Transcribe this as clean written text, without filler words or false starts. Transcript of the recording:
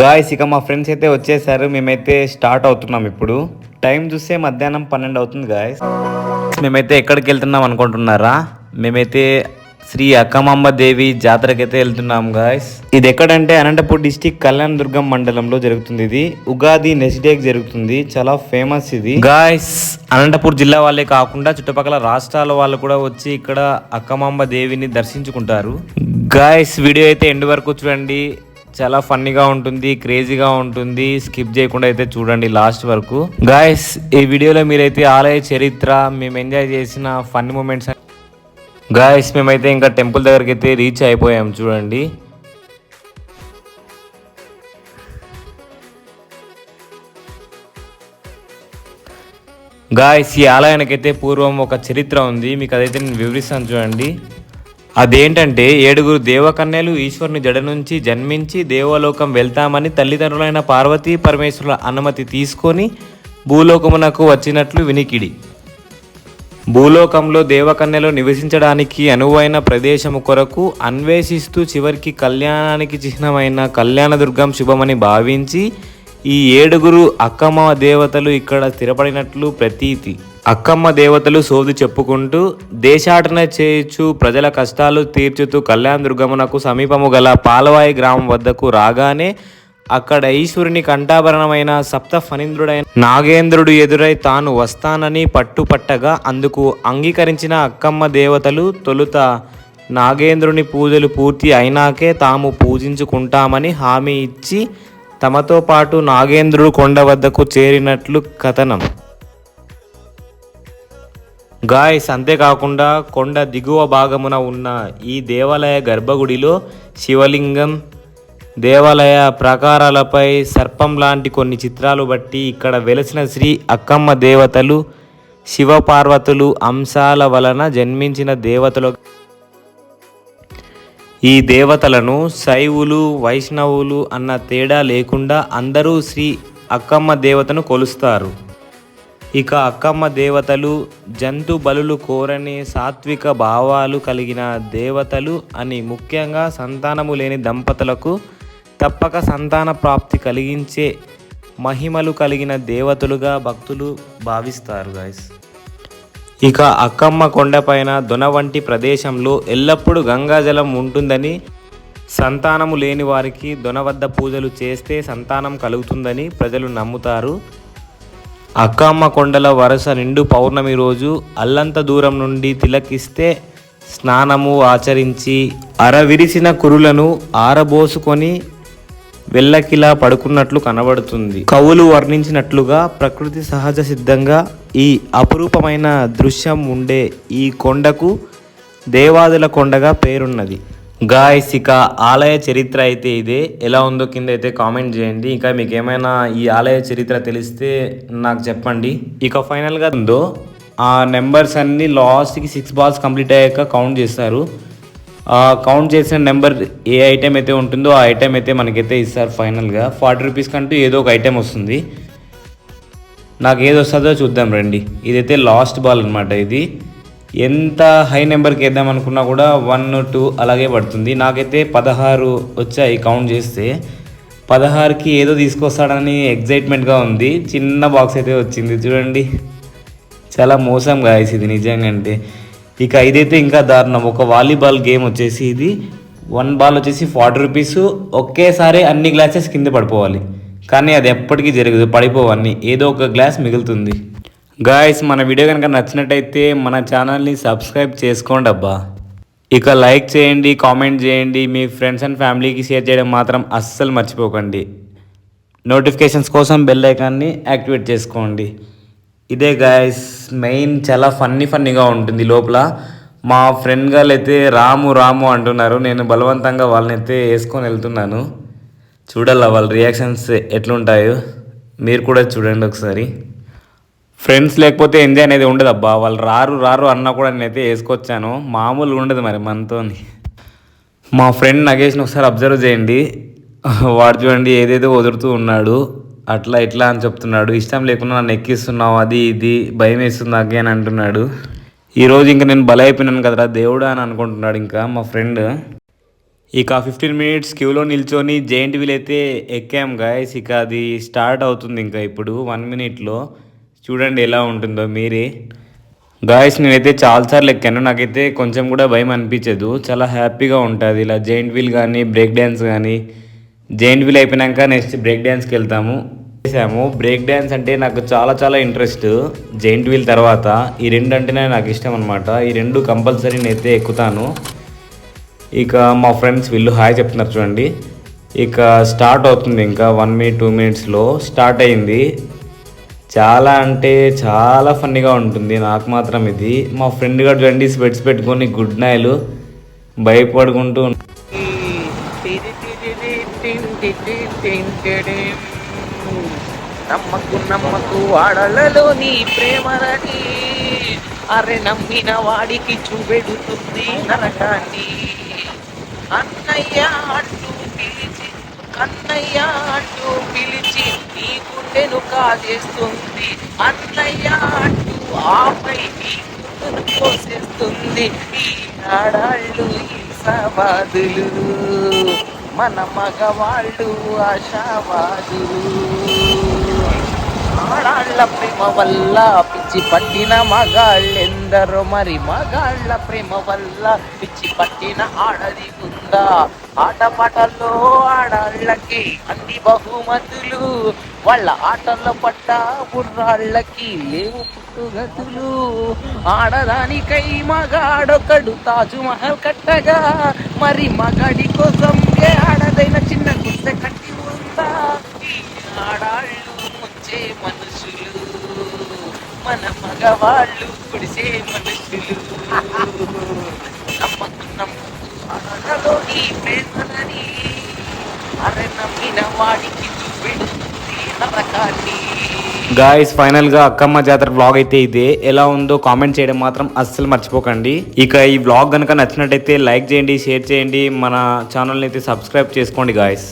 Guys ఇక మా friends అయితే వచ్చేసారు. మేమైతే స్టార్ట్ అవుతున్నాం. ఇప్పుడు టైం చూస్తే మధ్యాహ్నం 12 అవుతుంది గాయ్స్. మేమైతే ఎక్కడికి వెళ్తున్నాం అనుకుంటున్నారా? మేమైతే శ్రీ అక్కమాంబ దేవి జాతరకైతే వెళ్తున్నాం గాయ్స్. ఇది ఎక్కడంటే అనంతపూర్ డిస్టిక్ కళ్యాణ దుర్గం మండలంలో జరుగుతుంది. ఇది ఉగాది నెక్స్ట్ డేకి జరుగుతుంది. చాలా ఫేమస్ ఇది గాయ్స్. అనంతపూర్ జిల్లా వాళ్ళే కాకుండా చుట్టుపక్కల రాష్ట్రాల వాళ్ళు కూడా వచ్చి ఇక్కడ అక్కమాంబ దేవిని దర్శించుకుంటారు. గాయ్స్ వీడియో అయితే ఎండ్ వరకు చూడండి. చాలా ఫన్నీగా ఉంటుంది, క్రేజీగా ఉంటుంది. స్కిప్ చేయకుండా అయితే చూడండి లాస్ట్ వరకు. గాయస్ ఈ వీడియోలో మీరైతే ఆలయ చరిత్ర, మేము ఎంజాయ్ చేసిన ఫన్నీ మూమెంట్స్. గాయస్ మేమైతే ఇంకా టెంపుల్ దగ్గరికి అయితే రీచ్ అయిపోయాం చూడండి. గాయస్ ఈ ఆలయానికైతే పూర్వం ఒక చరిత్ర ఉంది, మీకు అదైతే నేను వివరిస్తాను చూడండి. అదేంటంటే 7 దేవకన్యలు ఈశ్వరుని జడ నుంచి జన్మించి దేవలోకం వెళ్తామని తల్లిదండ్రులైన పార్వతీ పరమేశ్వరుల అనుమతి తీసుకొని భూలోకమునకు వచ్చినట్లు వినికిడి. భూలోకంలో దేవకన్యలు నివసించడానికి అనువైన ప్రదేశము కొరకు అన్వేషిస్తూ చివరికి కళ్యాణానికి చిహ్నమైన కళ్యాణదుర్గం శుభమని భావించి ఈ 7 అక్కమ్మ దేవతలు ఇక్కడ స్థిరపడినట్లు ప్రతీతి. అక్కమ్మ దేవతలు సోది చెప్పుకుంటూ దేశాటన చేయుచు ప్రజల కష్టాలు తీర్చుతూ కళ్యాణదుర్గమునకు సమీపము గల పాలవాయి గ్రామం వద్దకు రాగానే అక్కడ ఈశ్వరుని కంఠాభరణమైన సప్త ఫణీంద్రుడైన నాగేంద్రుడు ఎదురై తాను వస్తానని పట్టుపట్టగా అందుకు అంగీకరించిన అక్కమ్మ దేవతలు తొలుత నాగేంద్రుని పూజలు పూర్తి అయినాకే తాము పూజించుకుంటామని హామీ ఇచ్చి తమతో పాటు నాగేంద్రుడు కొండ వద్దకు చేరినట్లు కథనం. గాయస్ అంతేకాకుండా కొండ దిగువ భాగమున ఉన్న ఈ దేవాలయ గర్భగుడిలో శివలింగం, దేవాలయ ప్రాకారాలపై సర్పం లాంటి కొన్ని చిత్రాలు బట్టి ఇక్కడ వెలసిన శ్రీ అక్కమ్మ దేవతలు శివపార్వతులు అంశాల వలన జన్మించిన దేవతలు. ఈ దేవతలను శైవులు వైష్ణవులు అన్న తేడా లేకుండా అందరూ శ్రీ అక్కమ్మ దేవతను కొలుస్తారు. ఇక అక్కమ్మ దేవతలు జంతు బలులు కోరని సాత్విక భావాలు కలిగిన దేవతలు అని, ముఖ్యంగా సంతానము లేని దంపతులకు తప్పక సంతాన ప్రాప్తి కలిగించే మహిమలు కలిగిన దేవతలుగా భక్తులు భావిస్తారు గాయస్. ఇక అక్కమ్మ కొండపైన దొన వంటి ప్రదేశంలో ఎల్లప్పుడూ గంగాజలం ఉంటుందని, సంతానము లేని వారికి దొన వద్ద పూజలు చేస్తే సంతానం కలుగుతుందని ప్రజలు నమ్ముతారు. అక్కమ్మ కొండల వరుస నిండు పౌర్ణమి రోజు అల్లంత దూరం నుండి తిలకిస్తే స్నానము ఆచరించి అరవిరిసిన కురులను ఆరబోసుకొని వెళ్ళకిలా పడుకున్నట్లు కనబడుతుంది. కవులు వర్ణించినట్లుగా ప్రకృతి సహజ సిద్ధంగా ఈ అపురూపమైన దృశ్యం ఉండే ఈ కొండకు దేవాదుల కొండగా పేరున్నది. గాయ్స్ ఇక ఆలయ చరిత్ర అయితే ఇదే. ఎలా ఉందో కింద అయితే కామెంట్ చేయండి. ఇంకా మీకు ఏమైనా ఈ ఆలయ చరిత్ర తెలిస్తే నాకు చెప్పండి. ఇక ఫైనల్గా ఉందో ఆ నెంబర్స్ అన్నీ లాస్ట్కి 6 బాల్స్ కంప్లీట్ అయ్యాక కౌంట్ చేస్తారు. కౌంట్ చేసిన నెంబర్ ఏ ఐటెం అయితే ఉంటుందో ఆ ఐటెం అయితే మనకైతే ఇస్తారు. ఫైనల్గా 40 రూపీస్ కంటూ ఏదో ఒక ఐటెం వస్తుంది. నాకు ఏది వస్తుందో చూద్దాం రండి. ఇదైతే లాస్ట్ బాల్ అనమాట. ఇది ఎంత హై నెంబర్కి వేద్దాం అనుకున్నా కూడా 1, 2 అలాగే పడుతుంది. నాకైతే 16 వచ్చాయి కౌంట్ చేస్తే. 16కి ఏదో తీసుకొస్తాడని ఎగ్జైట్మెంట్గా ఉంది. చిన్న బాక్స్ అయితే వచ్చింది చూడండి. చాలా మోసం గాయస్ ఇది నిజంగా అంటే. ఇక ఇదైతే ఇంకా దారుణం. ఒక వాలీబాల్ గేమ్ వచ్చేసి ఇది 1 బాల్ వచ్చేసి 40 రూపీస్. ఒకేసారి అన్ని గ్లాసెస్ కింద పడిపోవాలి, కానీ అది ఎప్పటికీ జరగదు. పడిపోవన్నీ ఏదో ఒక గ్లాస్ మిగులుతుంది. గాయస్ మన వీడియో కనుక నచ్చినట్టయితే మన ఛానల్ని సబ్స్క్రైబ్ చేసుకోండి అబ్బా. ఇక లైక్ చేయండి, కామెంట్ చేయండి, మీ ఫ్రెండ్స్ అండ్ ఫ్యామిలీకి షేర్ చేయడం మాత్రం అస్సలు మర్చిపోకండి. నోటిఫికేషన్స్ కోసం బెల్ ఐకాన్ని యాక్టివేట్ చేసుకోండి. ఇదే గాయస్ మెయిన్. చాలా ఫన్నీగా ఉంటుంది లోపల. మా ఫ్రెండ్ గారు అయితే రాము రాము అంటున్నారు. నేను బలవంతంగా వాళ్ళనైతే వేసుకొని వెళ్తున్నాను. చూడాల వాళ్ళ రియాక్షన్స్ ఎట్లుంటాయో మీరు కూడా చూడండి ఒకసారి. ఫ్రెండ్స్ లేకపోతే ఎంజాయ్ అనేది ఉండదు అబ్బా. వాళ్ళు రారు అన్నా కూడా నేనైతే వేసుకొచ్చాను. మామూలుగా ఉండదు మరి మనతో. మా ఫ్రెండ్ నగేష్ని ఒకసారి అబ్జర్వ్ చేయండి. వాడు చూడండి ఏదేదో వదులుతూ ఉన్నాడు. అట్లా ఇట్లా అని చెప్తున్నాడు. ఇష్టం లేకుండా నన్ను ఎక్కిస్తున్నావు, అది ఇది భయం వేస్తుంది నాకే అని అంటున్నాడు. ఈరోజు ఇంకా నేను బలైపోయినాను కదరా దేవుడా అని అనుకుంటున్నాడు ఇంకా మా ఫ్రెండ్. ఇక 15 మినిట్స్ క్యూలో నిల్చొని జెయింట్ వీల్ అయితే ఎక్కాం గాయస్. ఇక అది స్టార్ట్ అవుతుంది ఇంకా ఇప్పుడు 1 మినిట్లో. చూడండి ఎలా ఉంటుందో మీరే. గాయస్ నేనైతే చాలాసార్లు ఎక్కాను, నాకైతే కొంచెం కూడా భయం అనిపించదు, చాలా హ్యాపీగా ఉంటుంది ఇలా జెయింట్ వీల్ కానీ బ్రేక్ డ్యాన్స్ కానీ. జెయింట్ వీల్ అయిపోయాక నెక్స్ట్ బ్రేక్ డ్యాన్స్కి వెళ్తాము. బ్రేక్ డ్యాన్స్ అంటే నాకు చాలా చాలా ఇంట్రెస్ట్. జెయింట్ వీల్ తర్వాత ఈ రెండు అంటేనే నాకు ఇష్టం అనమాట. ఈ రెండు కంపల్సరీ నేనైతే ఎక్కుతాను. ఇక మా ఫ్రెండ్స్ వీళ్ళు హాయ్ చెప్తున్నారు చూడండి. ఇక స్టార్ట్ అవుతుంది, ఇంకా 1 మినిట్ 2 మినిట్స్లో స్టార్ట్ అయింది. చాలా అంటే చాలా ఫన్నీగా ఉంటుంది నాకు మాత్రం ఇది. మా ఫ్రెండ్ గారు చూడండి స్పెట్స్ పెట్టుకొని గుడ్ నైలు భయపడుకుంటూ. నమ్మకు నమ్మకు వాడలలో నీ ప్రేమలని, అరే నమ్మిన వాడికి చూపెడుతుంది నరకాన్ని. అన్నయ్య అంటూ పిలిచి, అన్నయ్య అంటూ పిలిచి నీ గుండెను కాజేస్తుంది. అన్నయ్య అంటూ ఆపై నీ గుండెను కోసేస్తుంది. ఈ ఆడాళ్ళు ఈ సవాదులు, మన మగవాళ్ళు ఆశావాదులు. ఆడాళ్ళ ప్రేమ వల్ల పిచ్చి పట్టిన మగాళ్ళెందరో, మరి మగాళ్ళ ప్రేమ వల్ల పిచ్చి పట్టిన ఆడది ఉందా? ఆటపాటల్లో ఆడాళ్ళకి అన్ని బహుమతులు, వాళ్ళ ఆటల్లో పడ్డ బుర్రాళ్ళకి లేవు పుట్టుగతులు. ఆడదానికై మగాడొకడు తాజు మహల్ కట్టగా, మరి మగాడి కోసం ఏ ఆడదైన చిన్న గుండె కట్టి ఉందా? ఈ ఆడాళ్ళు ముంచే మనుషులు, మన మగవాళ్ళు కుడిసే మనుషులు. నమ్మకు నమ్మకు ఆడలో నీ ప్రేమలని, అరే నమ్మిన వాడికి చూపెడుతుంది నరకాన్ని. గాయస్ ఫైనల్గా అక్కమ్మ జాతర వ్లాగ్ అయితే ఇదే. ఎలా ఉందో కామెంట్ చేయడం మాత్రం అస్సలు మర్చిపోకండి. ఇక ఈ వ్లాగ్ కనుక నచ్చినట్టయితే లైక్ చేయండి, షేర్ చేయండి, మన ఛానల్ని అయితే సబ్స్క్రైబ్ చేసుకోండి గాయస్.